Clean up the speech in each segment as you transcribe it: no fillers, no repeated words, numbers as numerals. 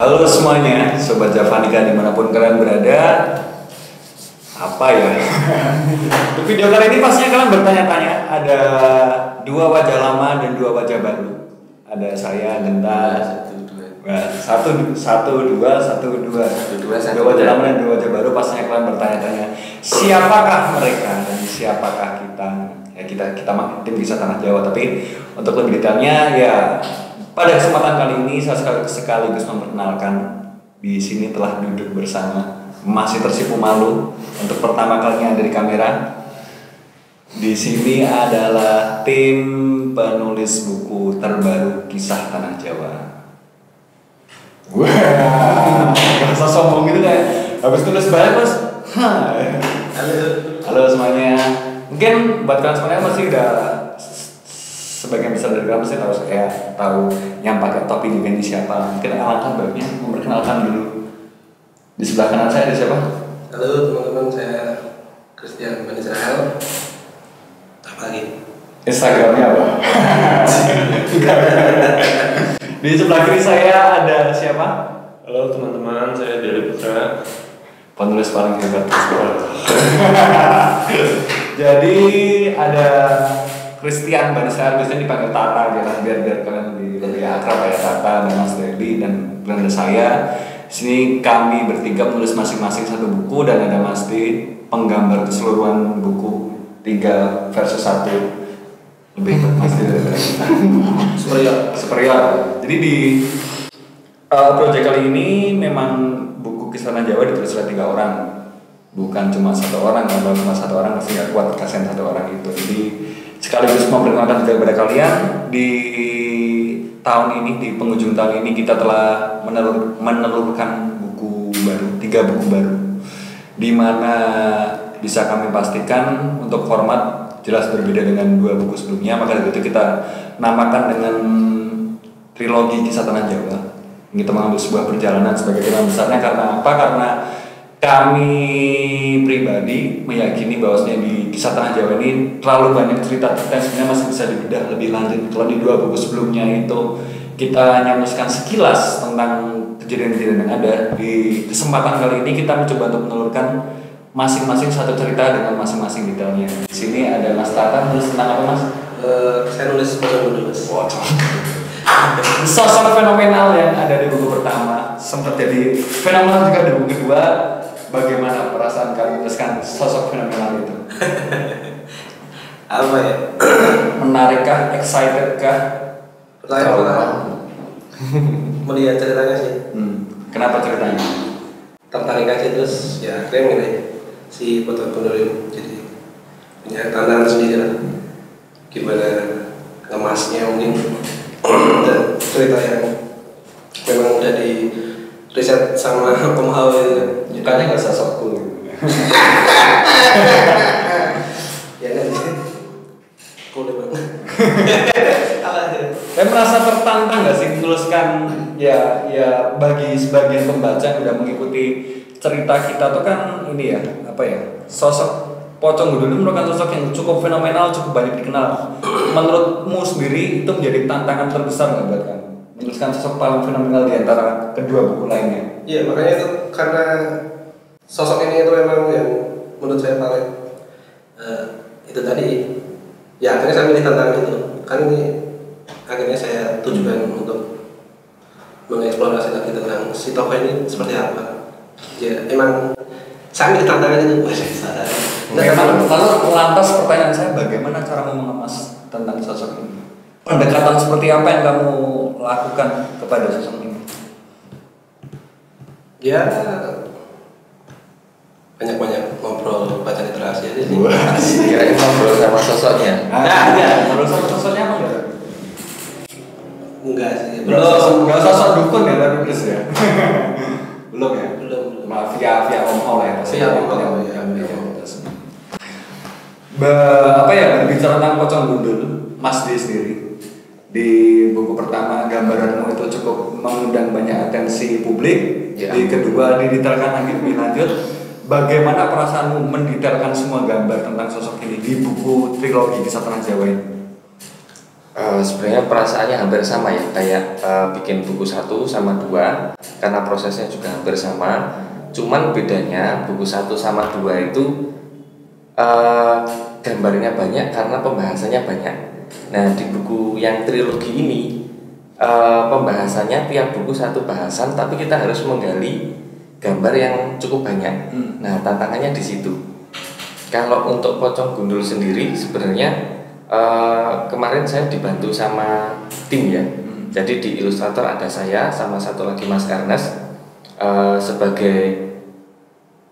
Halo semuanya, Sobat Javanika dimanapun kalian berada. Apa ya? Untuk video kali ini pastinya kalian bertanya-tanya. Ada dua wajah lama dan dua wajah baru. Ada saya, Genta. Dua wajah lama dan dua wajah baru. Pastinya kalian bertanya-tanya, siapakah mereka dan siapakah kita? Ya kita mah tim Kisah Tanah Jawa. Tapi untuk lebih detailnya ya, pada kesempatan kali ini saya sekaligus memperkenalkan, di sini telah duduk bersama, masih tersipu malu untuk pertama kalinya ada di kamera. Di sini adalah tim penulis buku terbaru Kisah Tanah Jawa. Wah, rasa sombong gitu kayak habis tulis banyak mas. Halo semuanya. Mungkin buat kalian semuanya masih udah sebagian besar dari kalian pasti tahu yang pakai topi juga ini siapa. Mungkin alangkah baiknya memperkenalkan dulu. Di sebelah kanan saya ada siapa? Halo teman-teman, saya Christian Ban Israel. Apa lagi? Instagramnya apa? Di sebelah kiri saya ada siapa? Halo teman-teman, saya Deli Putra, penulis paling hebat. Jadi ada Christian Ban Israel, biasanya dipanggil Tata biar kalian lebih akrab ya, Tata dan Mas Deli dan ada saya. Di sini kami bertiga menulis masing-masing satu buku dan ada Mas D penggambar keseluruhan buku 3 versus 1. Lebih Mas D dari kita. Superior. Jadi di proyek kali ini memang buku Kisah Tanah Jawa ditulis oleh 3 orang. Bukan cuma 1 orang, kalau cuma 1 orang pasti nggak kuat kasihan 1 orang itu. Jadi sekaligus memperkenalkan juga kepada kalian, di tahun ini, di penghujung tahun ini kita telah menelurkan buku baru, 3 buku baru, di mana bisa kami pastikan untuk format jelas berbeda dengan 2 buku sebelumnya. Maka dari itu kita namakan dengan trilogi Kisah Tanah Jawa. Kita mengambil sebuah perjalanan sebagai tema besarnya karena apa? Karena kami pribadi meyakini bahwasanya di Kisah Tanah Jawa ini terlalu banyak cerita yang sebenarnya masih bisa dibedah lebih lanjut. Kalau di 2 buku sebelumnya itu kita hanya menuliskan sekilas tentang kejadian-kejadian yang ada. Di kesempatan kali ini kita mencoba untuk menelurkan masing-masing satu cerita dengan masing-masing detailnya. Di sini ada Mas Tata, nulis tentang apa Mas? Saya nulis pocong dulu Mas. Sosok fenomenal yang ada di buku pertama sempat jadi fenomenal juga di buku kedua. Bagaimana perasaan kalian menuliskan sosok fenomenal itu? Apa ya? Menarikkah? Excited-kah? Pertanyaan pertama. Melihat ceritanya sih. Kenapa ceritanya? Tertarik aja, terus ya keren gitu. Si penulis jadi punya tantangan sendiri lah. Gimana ngemasnya mungkin dan cerita yang memang udah di riset sama pemahal itu kan. Mukanya nggak sosok cool. Ya kan sih. Cool banget. Saya merasa tertantang nggak sih menuliskan ya bagi sebagian pembaca yang udah mengikuti cerita kita tuh kan ini ya apa ya, sosok Pocong Gundul merupakan sosok yang cukup fenomenal, cukup banyak dikenal. Menurutmu sendiri itu menjadi tantangan terbesar nggak buat kamu menuliskan sosok paling fenomenal di antara kedua buku lainnya? Iya, makanya itu karena sosok ini itu memang yang menurut saya paling itu tadi ya akhirnya saya milih tantangan itu kan ini akhirnya saya tujukan untuk mengeksplorasi lagi tentang si tokoh ini seperti apa. Ya emang saya milih tantangan itu. Lalu lantas pertanyaan saya, bagaimana caramu mengemas tentang sosok ini? Pendekatan seperti apa yang kamu lakukan kepada sosok ini? Ya banyak ngobrol, baca literasi aja sih. kira-kira ngobrol sama sosoknya. Ngobrol sama sosoknya apa enggak? Enggak sih. Belum sosok dukun ya tadi nulis ya? Belum ya? Belum. Maaf via om lah ya. Via om ya. Berbicara tentang Pocong Gundul, Mas D sendiri di buku pertama gambaranmu itu cukup mengundang banyak atensi publik. Ya. Di kedua didetailkan lagi lebih lanjut. Bagaimana perasaanmu mendetailkan semua gambar tentang sosok ini di buku trilogi Kisah Tanah Jawa ini? Sebenarnya perasaannya hampir sama ya, kayak bikin buku 1 sama 2 karena prosesnya juga hampir sama. Cuman bedanya buku 1 sama 2 itu gambarnya banyak karena pembahasannya banyak. Nah, di buku yang trilogi ini pembahasannya tiap buku satu bahasan, tapi kita harus menggali gambar yang cukup banyak. Nah, tantangannya di situ. Kalau untuk Pocong Gundul sendiri sebenarnya kemarin saya dibantu sama tim ya. Jadi di ilustrator ada saya sama satu lagi Mas Karnes sebagai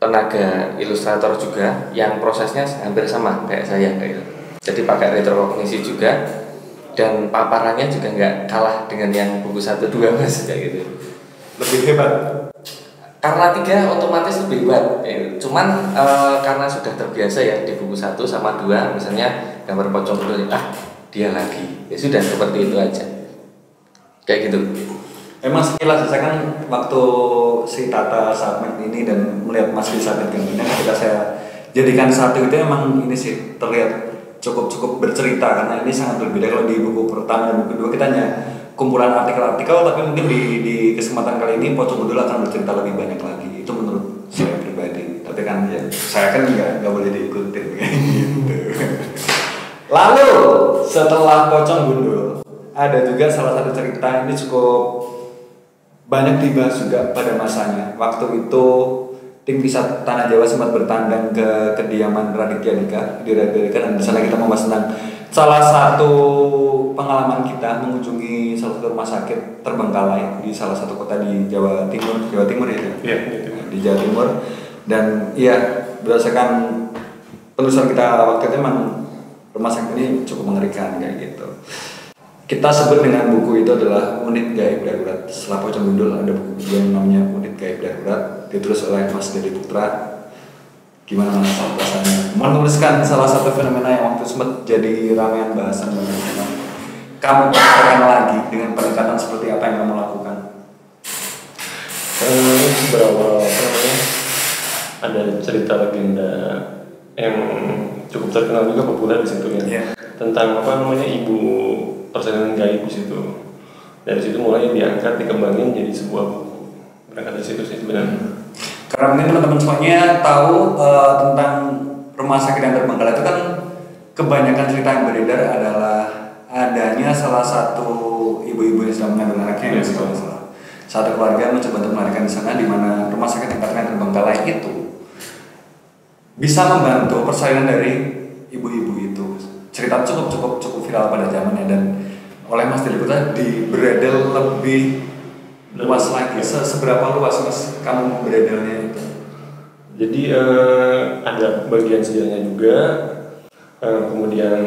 tenaga ilustrator juga, yang prosesnya hampir sama kayak saya gitu. Jadi pakai retrokognisi juga, dan paparannya juga nggak kalah dengan yang buku 1-2 Mas kayak gitu. Lebih hebat. Karena 3 otomatis lebih hebat. Cuman karena sudah terbiasa ya di buku 1 sama 2 misalnya gambar pocong dulu, dia lagi. Ya sudah seperti itu aja. Kayak gitu. Emang sekilas saya kan waktu si Tata submit ini dan melihat Mas submit ini, ketika saya jadikan satu itu emang ini sih terlihat cukup bercerita, karena ini sangat berbeda. Kalau di buku pertama dan buku kedua kita hanya kumpulan artikel-artikel, tapi mungkin di kesempatan kali ini Pocong Gundul akan bercerita lebih banyak lagi. Itu menurut saya pribadi. Tapi kan ya saya kan nggak boleh diikutin gitu. Lalu setelah Pocong Gundul ada juga salah satu cerita ini cukup banyak dibahas juga pada masanya. Waktu itu tim Wisata Tanah Jawa sempat bertandang ke kediaman Raditya Dika di Raditya Dika, dan di sana kita membahas tentang salah satu pengalaman kita mengunjungi salah satu rumah sakit terbengkalai di salah satu kota di Jawa Timur ya? Iya, di Jawa Timur. Dan iya, berdasarkan penelusuran kita waktu itu memang rumah sakit ini cukup mengerikan kayak gitu. Kita sebut dengan buku itu adalah Unit Gaib Darurat. Setelah Pocong Gundul ada buku yang namanya Unit Gaib Darurat, ditulis oleh Mas Dedi Putra. Gimana Mas rasanya menuliskan salah satu fenomena yang waktu sempat jadi ramean bahasan bagaimana kamu melakukan lagi dengan pendekatan seperti apa yang kamu lakukan? Berawal ada cerita legenda yang cukup terkenal juga, populer di situ ya. Yeah. Tentang ibu persalinan gaib di situ. Dari situ mulai diangkat, dikembangin jadi sebuah buku. Berangkat dari situ sih sebenarnya. Karena mungkin teman-teman semuanya tahu tentang rumah sakit yang terbengkalai itu kan kebanyakan cerita yang beredar adalah adanya salah satu ibu-ibu yang sedang mengandung anaknya, yes, kalau salah. Satu keluarga mencoba untuk melarikan di sana, di mana rumah sakit yang katakan terbengkalai itu bisa membantu persalinan dari ibu-ibu itu. Cerita cukup viral pada zamannya, dan oleh Mas Dedi Putra diberedel lebih luas lagi. Seberapa luas Mas kamu beredelnya itu? Jadi ada bagian sejarahnya juga, kemudian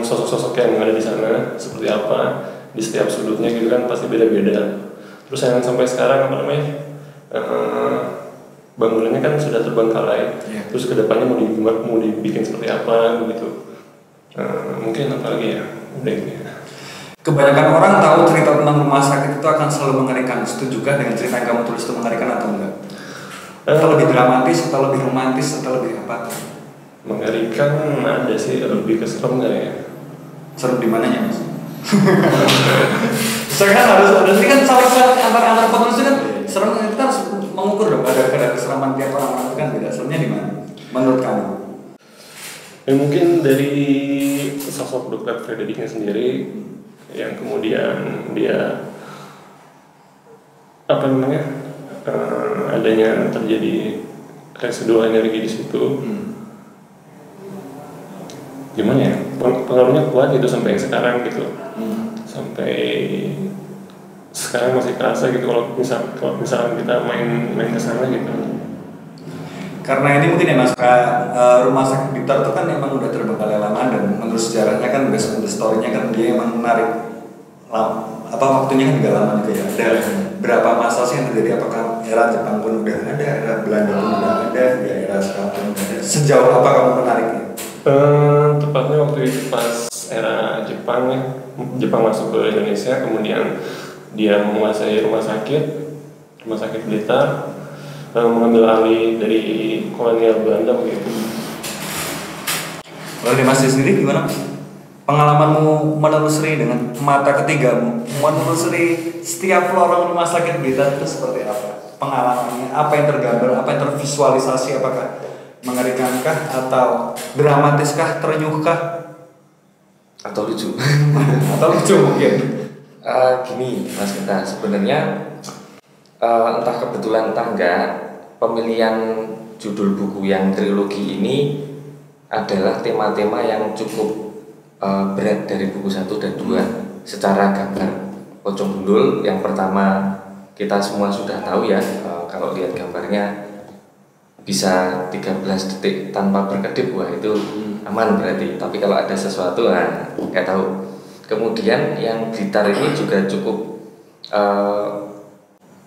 sosok-sosok yang ada di sana seperti apa, di setiap sudutnya gitu kan pasti beda-beda. Terus yang sampai sekarang bangunannya kan sudah terbengkalai, terus kedepannya mau dibikin seperti apa begitu. Mungkin apa lagi ya, udah gitu ya. Kebanyakan orang tahu cerita tentang rumah sakit itu akan selalu mengerikan. Setujukah dengan cerita yang kamu tulis itu mengerikan atau enggak? Atau lebih dramatis, atau lebih romantis, atau lebih apa? Mengerikan ada sih, lebih ke serem nggak ya? Serem di mananya Mas? Saya kan harus ini kan salah antar penulis kan serem, kita harus mengukur dong kadar keseraman tiap orang itu kan beda. Seremnya di mana menurut kamu? Ya, mungkin dari sosok Dr. Fredericknya sendiri, yang kemudian dia adanya terjadi residual energi di situ. Gimana ya, pengaruhnya kuat gitu sampai sekarang gitu. Sampai sekarang masih kerasa gitu kalau misalnya kita main ke sana gitu. Karena ini mungkin ya Mas, rumah sakit Blitar itu kan emang udah terbengkalai lama, dan menurut sejarahnya kan based on the story-nya kan dia emang menarik waktunya kan juga lama juga ya. Ada berapa masa sih yang terjadi? Apakah era Jepang pun udah ada, era Belanda pun udah ada, era sekarang pun udah ada? Sejauh apa kamu menariknya? Tepatnya waktu itu pas era Jepang ya, Jepang masuk ke Indonesia, kemudian dia menguasai rumah sakit Blitar, mengambil alih dari kolonial Belanda begitu. Kalau di Mas sendiri gimana Mas? pengalamanmu menelusuri dengan mata ketigamu, menelusuri setiap lorong rumah sakit Blitar itu seperti apa? Pengalamannya, apa yang tergambar, apa yang tervisualisasi, apakah mengerikankah atau dramatiskah, ternyuhkah, atau lucu? atau lucu mungkin? Gini Mas Genta, sebenarnya entah kebetulan entah enggak, pemilihan judul buku yang trilogi ini adalah tema-tema yang cukup berat dari buku 1 dan 2 secara gambar. Pocong Gundul yang pertama kita semua sudah tahu ya, kalau lihat gambarnya bisa 13 detik tanpa berkedip, wah itu aman berarti. Tapi kalau ada sesuatu, nah nggak tahu. Kemudian yang Blitar ini juga cukup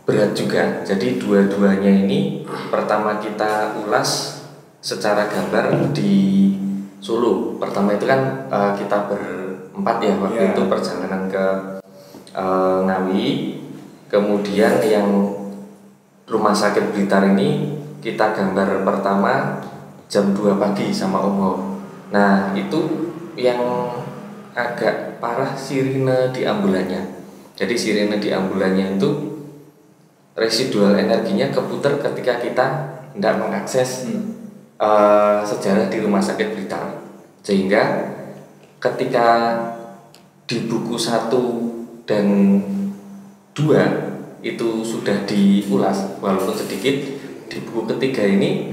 berat juga. Jadi dua-duanya ini pertama kita ulas secara gambar di Solo. Pertama itu kan kita berempat ya waktu itu perjalanan ke Ngawi. Kemudian yang rumah sakit Blitar ini kita gambar pertama jam 2 pagi sama Om Ho. Nah itu yang agak parah sirine di ambulannya. Jadi sirine di ambulannya itu residual energinya keputar ketika kita tidak mengakses sejarah di rumah sakit Blitar. Sehingga ketika di buku 1 dan 2 itu sudah diulas walaupun sedikit, di buku ketiga ini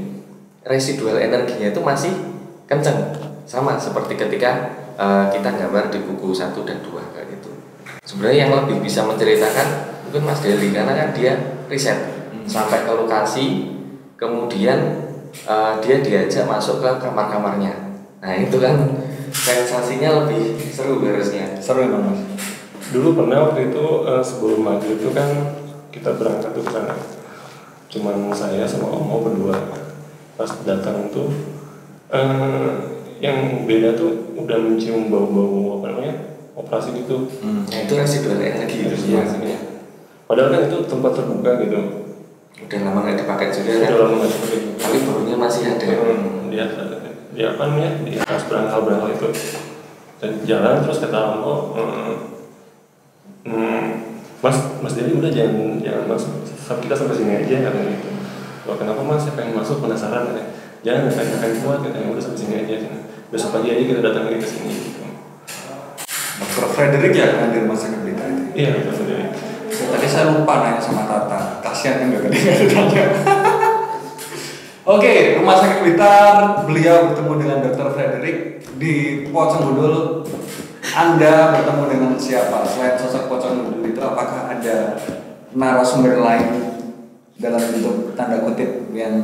residual energinya itu masih kenceng, sama seperti ketika kita gambar di buku 1 dan 2 kayak gitu. Sebenarnya yang lebih bisa menceritakan mungkin Mas Deli, karena kan dia riset sampai ke lokasi, kemudian dia diajak masuk ke kamar-kamarnya. Nah itu kan sensasinya lebih seru harusnya. Seru emang Mas. Dulu pernah waktu itu sebelum maghrib itu kan kita berangkat ke sana. Cuman saya sama Om berdua. Pas datang tuh yang beda tuh udah mencium bau-bau apa namanya operasi gitu. Nah itu residual energi itu Iya. Padahal kan itu tempat terbuka gitu. Udah lama nggak dipakai juga kan? Udah lama nggak dipakai. Tapi baunya masih ada. Di apa namanya di atas berangkal itu. Dan jalan terus kata Om, Mas Dewi udah jangan masuk, kita sampai sini aja katanya gitu. Wah kenapa Mas? Saya pengen masuk, penasaran katanya. Jangan akan kuat katanya, udah sampai sini aja. Besok pagi aja kita datang lagi ke sini gitu. Dr. Frederick ya kan di rumah sakit Blitar itu? Iya, Dr. Frederick. Tadi saya lupa nanya sama Tata, kasihan kan gak tanya. Oke, rumah sakit Blitar, beliau bertemu dengan Dr. Frederick di Pocong Gundul. Anda bertemu dengan siapa? Selain sosok Pocong Gundul itu, apakah ada narasumber lain dalam bentuk tanda kutip yang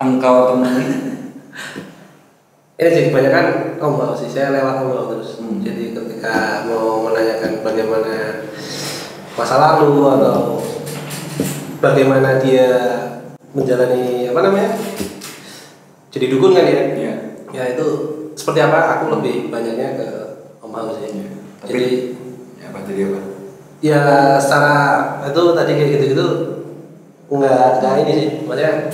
engkau temui? Ini jadi kebanyakan Om sih, saya lewat Om terus. Jadi ketika mau menanyakan bagaimana masa lalu atau bagaimana dia menjalani apa namanya, jadi dukun kan ya? Iya. Ya itu seperti apa? Aku lebih banyaknya ke Om sih. Tapi, Jadi jadi apa? ya secara itu tadi kayak gitu-gitu nggak ini sih, maksudnya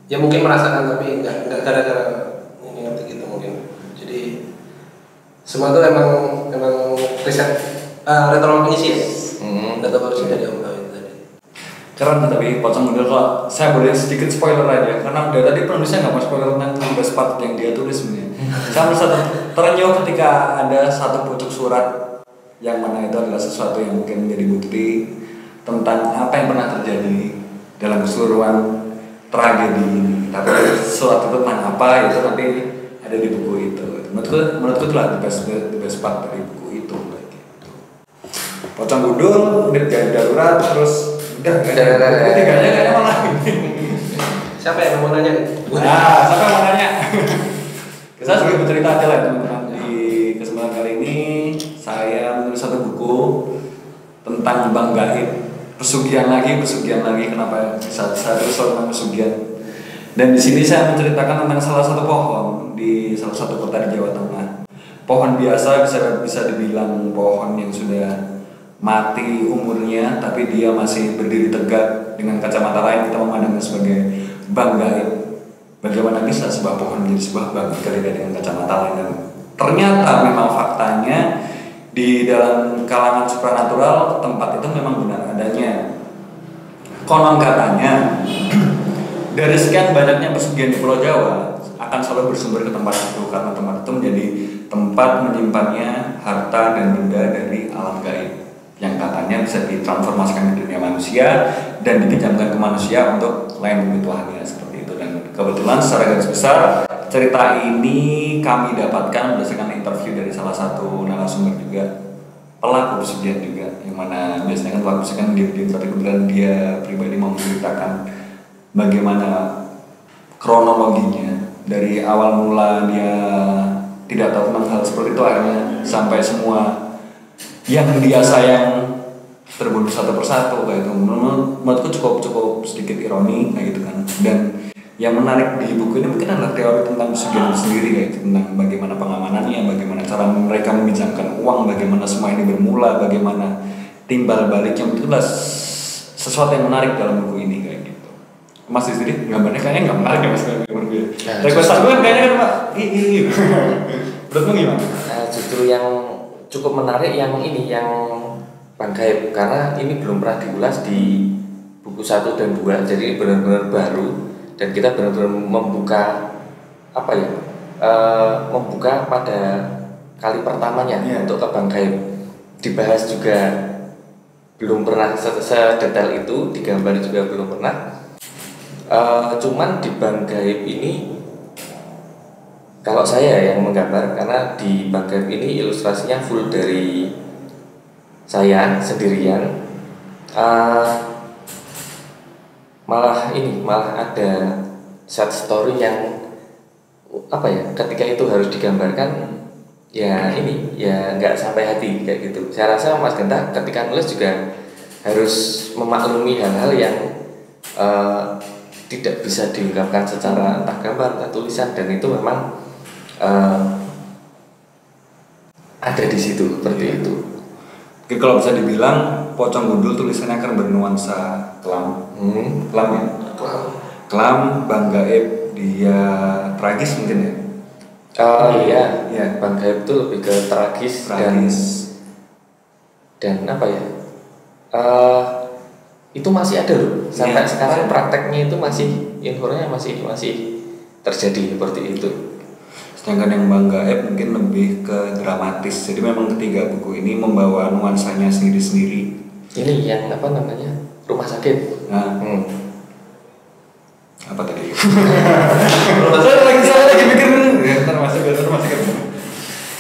ya mungkin merasakan tapi nggak gara-gara ini ngerti gitu mungkin. Jadi semua itu emang riset retrokognisi ya. Retrokognisi dari Om itu tadi. Keren, tapi Pocong Gundul kalau saya boleh sedikit spoiler aja, karena dari tadi penulisnya nggak mau spoiler tentang tugas part yang dia tulis sebenarnya. Saya merasa terenyuh ketika ada satu pucuk surat yang mana itu adalah sesuatu yang mungkin menjadi bukti tentang apa yang pernah terjadi dalam keseluruhan tragedi ini. Tapi surat itu tentang apa itu nanti ada di buku itu. Menurutku itulah the best part dari buku itu. Gitu. Pocong Gundul, unit darurat, terus udah ketiganya kayaknya malah Siapa yang mau nanya? nah siapa yang mau nanya? Saya sedikit bercerita aja lah teman-teman. Di kesempatan kali ini saya menulis satu buku tentang Bang Gaib, pesugihan lagi. Kenapa saya terus tentang pesugihan? Dan di sini saya menceritakan tentang salah satu pohon di salah satu kota di Jawa Tengah. Pohon biasa, bisa dibilang pohon yang sudah mati umurnya, tapi dia masih berdiri tegak. Dengan kacamata lain kita memandangnya sebagai Bang Gaib. Bagaimana bisa sebuah pohon menjadi sebuah bang jika dengan kacamata lain? Ternyata memang faktanya di dalam kalangan supranatural tempat itu memang benar adanya. Konon katanya dari sekian banyaknya pesugihan di Pulau Jawa akan selalu bersumber ke tempat itu karena tempat itu menjadi tempat menyimpannya harta dan benda dari alam gaib yang katanya bisa ditransformasikan ke dunia manusia dan dipinjamkan ke manusia untuk lain kebutuhannya seperti itu. Dan kebetulan secara garis besar cerita ini kami dapatkan berdasarkan interview dari salah satu narasumber juga, pelaku pesugihan juga, yang mana biasanya kan pelaku pesugihan diam-diam, tapi kebetulan dia pribadi mau menceritakan bagaimana kronologinya dari awal mula dia tidak tahu tentang hal seperti itu akhirnya sampai semua yang dia sayang terbunuh satu persatu kayak itu. Menurutku cukup sedikit ironi kayak gitu kan. Dan yang menarik di buku ini mungkin adalah teori tentang pesugihan sendiri kayak itu, tentang bagaimana pengamanannya, bagaimana cara mereka meminjamkan uang, bagaimana semua ini bermula, bagaimana timbal baliknya. Itulah sesuatu yang menarik dalam buku ini kayak gitu. Mas sendiri gambarnya kayaknya nggak menarik ya mas gambar gue. Request gue kan kayaknya kan pak ini. Menurutmu gimana? Justru yang cukup menarik yang ini, yang Bang Gaib, karena ini belum pernah diulas di buku 1 dan 2, jadi benar-benar baru dan kita benar-benar membuka apa ya, membuka pada kali pertamanya untuk ke Bang Gaib. Dibahas juga belum pernah sedetail itu, digambar juga belum pernah. Cuman di Bang Gaib ini kalau saya yang menggambar, karena di Bang Gaib ini ilustrasinya full dari saya sendirian. Malah ada set story yang apa ya, ketika itu harus digambarkan ya ini ya nggak sampai hati kayak gitu. Saya rasa Mas Genta ketika nulis juga harus memaklumi hal-hal yang tidak bisa diungkapkan secara entah gambar entah tulisan, dan itu memang ada di situ seperti itu. Oke, kalau bisa dibilang Pocong Gundul tulisannya akan bernuansa kelam. Kelam ya? Kelam, Bang Gaib dia tragis mungkin ya? Iya. Bang Gaib itu lebih ke tragis. Dan apa ya? Itu masih ada loh. Sampai sekarang prakteknya itu masih, infornya masih terjadi seperti itu. Sedangkan yang Bang Gaib mungkin lebih ke dramatis. Jadi memang ketiga buku ini membawa nuansanya sendiri-sendiri. Ini yang apa namanya? Rumah sakit. Apa tadi? saya lagi mikir. Ntar masuk.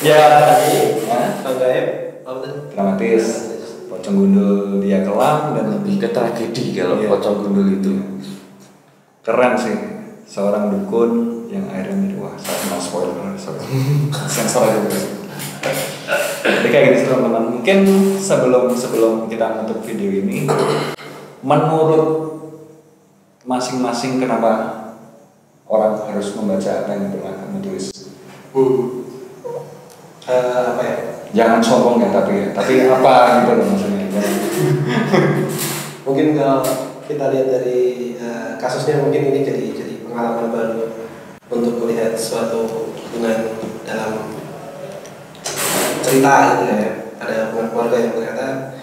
Ya tadi Bang Gaib dramatis. Pocong Gundul dia kelam dan Lebih ke tragedi kalau Pocong Gundul itu. Keren sih. Seorang dukun yang akhirnya menjadi, wah saya mau spoiler sensor aja guys. Jadi kayak gini teman-teman, mungkin sebelum kita menutup video ini, menurut masing-masing kenapa orang harus membaca apa yang pernah kamu tulis? Apa ya? Jangan sombong ya tapi apa gitu loh maksudnya. Mungkin kalau kita lihat dari kasusnya, mungkin ini jadi pengalaman baru untuk melihat suatu hubungan dalam cerita gitu ya. Ada hubungan keluarga yang ternyata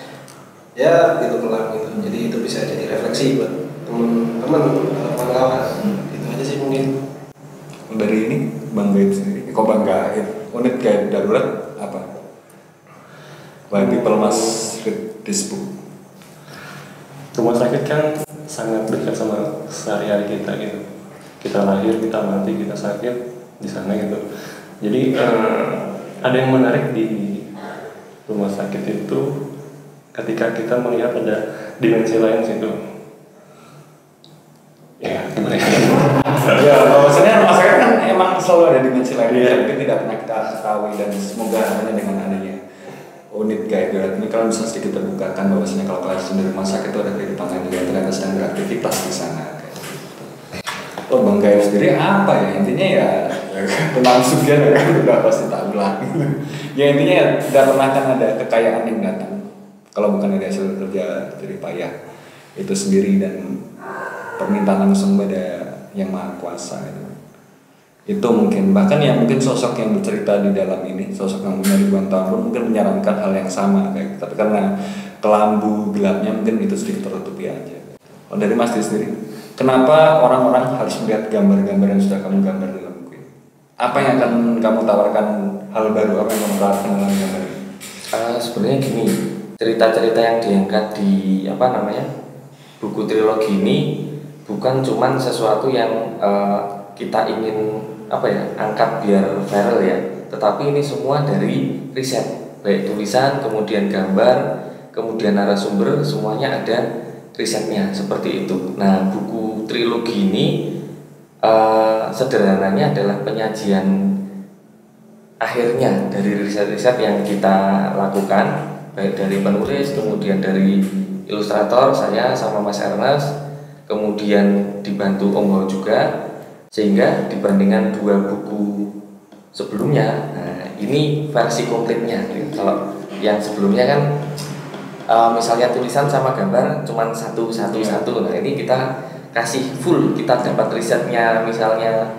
ya itu kelam gitu. Jadi itu bisa jadi refleksi buat teman-teman atau kawan-kawan. Itu aja sih mungkin. Dari ini Bang Gaib sendiri, kok Bang Gaib unit gaib darurat apa? Why people must read this book? Rumah sakit kan sangat dekat sama sehari-hari kita gitu. Kita lahir, kita mati, kita sakit di sana gitu. Jadi ada yang menarik di rumah sakit itu ketika kita melihat ada dimensi lain situ. Ya, gimana ya? Ya, maksudnya rumah sakit kan emang selalu ada dimensi lain, tapi tidak pernah kita ketahui, dan semoga hanya dengan adanya unit gaib darurat ini kalian bisa sedikit terbukakan bahwasanya kalau kalian di rumah sakit itu ada kehidupan lain yang ternyata sedang beraktivitas di sana. Oh, Bang Gaib sendiri apa ya? Intinya ya tentang sugihan ya kan udah pasti tak bilang. Ya intinya ya tidak pernah kan ada kekayaan yang datang kalau bukan dari hasil kerja jerih payah itu sendiri dan permintaan langsung pada yang maha kuasa gitu. Itu mungkin bahkan yang mungkin sosok yang bercerita di dalam ini, sosok yang punya ribuan tahun pun mungkin menyarankan hal yang sama kayak gitu. Tapi karena kelambu gelapnya mungkin itu sedikit tertutupi aja. Kalau dari Mas Di sendiri, kenapa orang-orang harus melihat gambar-gambar yang sudah kamu gambar dalam buku ini? Apa yang akan kamu tawarkan, hal baru apa yang kamu tawarkan dalam gambar ini? Sebenarnya gini, cerita-cerita yang diangkat di buku trilogi ini bukan cuman sesuatu yang kita ingin angkat biar viral ya, tetapi ini semua dari riset, baik tulisan, kemudian gambar, kemudian narasumber, semuanya ada risetnya seperti itu. Nah, buku trilogi ini sederhananya adalah penyajian akhirnya dari riset-riset yang kita lakukan, baik dari penulis, kemudian dari ilustrator saya sama Mas Ernest, kemudian dibantu Om Ho juga, sehingga dibandingkan 2 buku sebelumnya, nah ini versi komplitnya. Kalau yang sebelumnya kan misalnya tulisan sama gambar cuman satu. Nah ini kita kasih full, kita dapat risetnya misalnya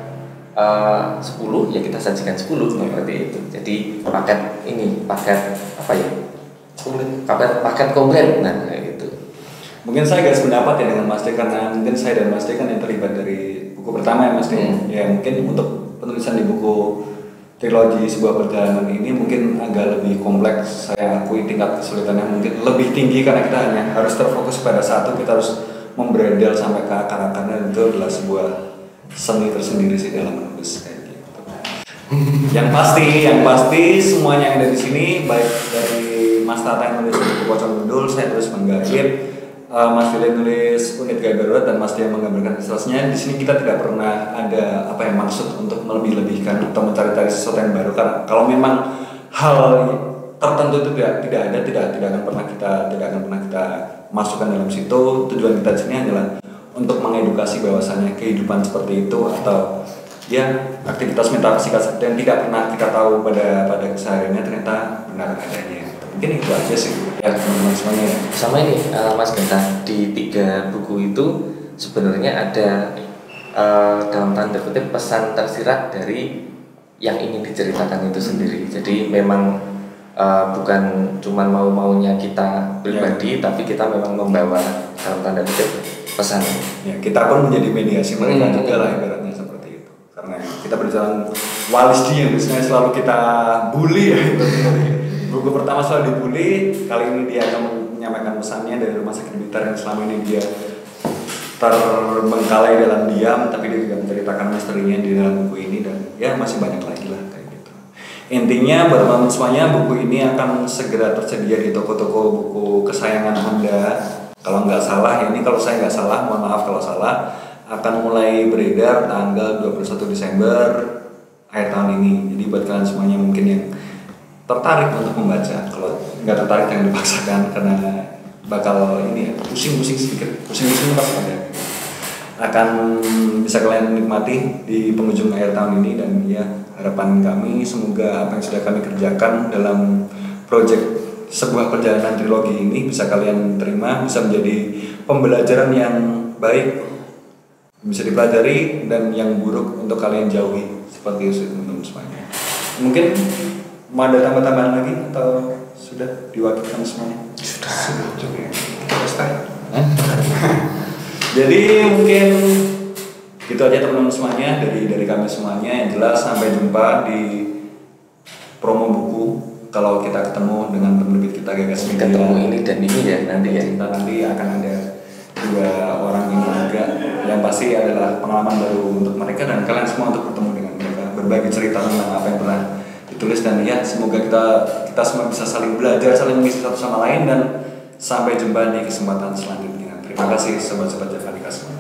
10, ya kita sajikan 10 seperti itu. Jadi paket komplit. Nah itu. Mungkin saya garis pendapat ya dengan Mas D, karena mungkin saya dan Mas D kan yang terlibat dari buku pertama ya Mas D. Ya mungkin untuk penulisan di buku trilogi sebuah perjalanan ini mungkin agak lebih kompleks. Saya akui tingkat kesulitannya mungkin lebih tinggi karena kita hanya harus terfokus pada satu, kita harus membredel sampai ke akar-akarnya. Itu adalah sebuah seni tersendiri sih dalam menulis kayak gitu. Yang pasti semuanya yang ada di sini, baik dari Mas Tata yang nulis buku Pocong Gundul, saya terus menggait, Mas Fili nulis unit gaya darurat, dan Mas Dia menggambarkan ilustrasinya. Di sini kita tidak pernah ada maksud untuk melebih-lebihkan atau mencari-cari sesuatu yang baru. Karena kalau memang hal tertentu itu tidak akan pernah kita masukkan dalam situ. Tujuan kita di sini adalah untuk mengedukasi bahwasannya kehidupan seperti itu atau aktivitas metafisika yang tidak pernah kita tahu pada kesehariannya ternyata benar adanya. Mungkin itu aja sih ya teman-teman semuanya ya. Sama ini Mas Genta, di 3 buku itu sebenarnya ada dalam tanda kutip pesan tersirat dari yang ingin diceritakan itu sendiri. Jadi memang bukan cuma mau-maunya kita pribadi, tapi kita memang membawa dalam tanda kutip pesan. Ya, kita pun menjadi mediasi mereka juga lah ibaratnya seperti itu. Karena kita berjalan walis diem, biasanya selalu kita bully ya. Buku pertama selalu dibully, kali ini dia akan menyampaikan pesannya dari Rumah Sakit Blitar yang selama ini dia terbengkalai dalam diam, tapi dia juga menceritakan misterinya di dalam buku ini, dan ya masih banyak lagi lah kayak gitu. Intinya buat teman-teman semuanya, buku ini akan segera tersedia di toko-toko buku kesayangan Anda. Kalau nggak salah, kalau saya nggak salah, mohon maaf kalau salah, akan mulai beredar tanggal 21 Desember akhir tahun ini. Jadi buat kalian semuanya mungkin yang tertarik untuk membaca, kalau nggak tertarik jangan dipaksakan, karena bakal pusing-pusing sedikit, pusing-pusing pasti ada. Akan bisa kalian nikmati di penghujung akhir tahun ini, dan ya harapan kami semoga apa yang sudah kami kerjakan dalam proyek sebuah perjalanan trilogi ini bisa kalian terima, bisa menjadi pembelajaran yang baik, bisa dipelajari, dan yang buruk untuk kalian jauhi, seperti itu teman-teman semuanya. Mungkin mau ada tambah-tambahan lagi atau sudah diwakilkan semuanya? Sudah cukup. Jadi mungkin gitu aja teman-teman semuanya dari kami semuanya. Yang jelas sampai jumpa di promo buku. Kalau kita ketemu dengan penerbit kita Gagas Media, ketemu ini dan ini ya nanti ya. Nanti akan ada 2 orang ini juga yang pasti adalah pengalaman baru untuk mereka dan kalian semua untuk bertemu dengan mereka, berbagi cerita tentang apa yang pernah ditulis, dan ya semoga kita semua bisa saling belajar, saling mengisi satu sama lain, dan sampai jumpa di kesempatan selanjutnya. Terima kasih sobat-sobat Javanika semua.